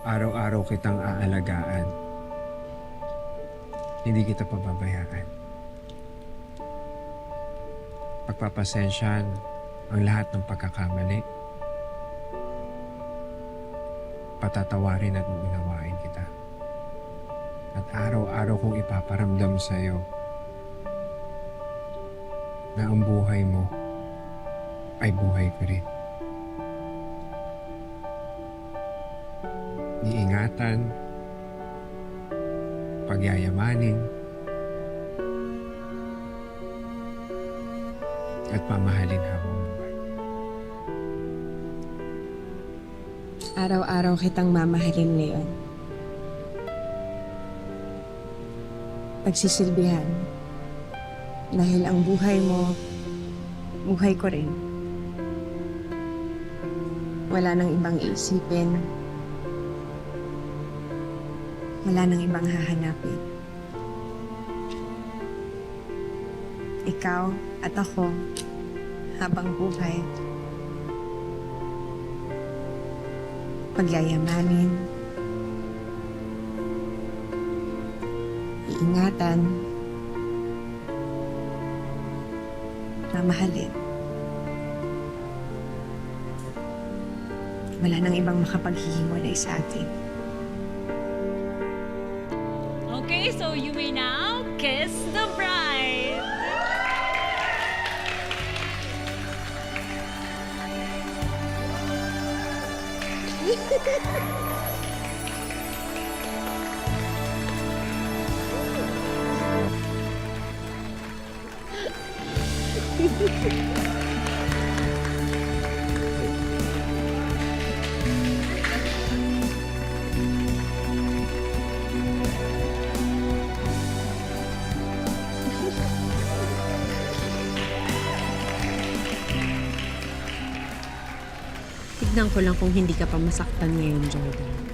Araw-araw kitang aalagaan. Hindi kita pababayaan. Pagpapasensyahan ang lahat ng pagkakamali. Patatawarin at uunawain kita. At araw-araw kong ipaparamdam sa'yo na ang buhay mo ay buhay ko rin. Iingatan, pagyayamanin, at mamahalin habang buhay. Araw-araw kitang mamahalin, Leon. Pagsisilbihan. Dahil ang buhay mo, buhay ko rin. Wala nang ibang iisipin. Wala nang ibang hahanapin. Ikaw at ako, habang buhay, pagyayamanin, iingatan, mamahalin. Wala nang ibang makapaghihiwalay sa atin. Okay, so you may now kiss the bride. Tignan ko lang kung hindi ka pa masaktan ngayon, Jordan.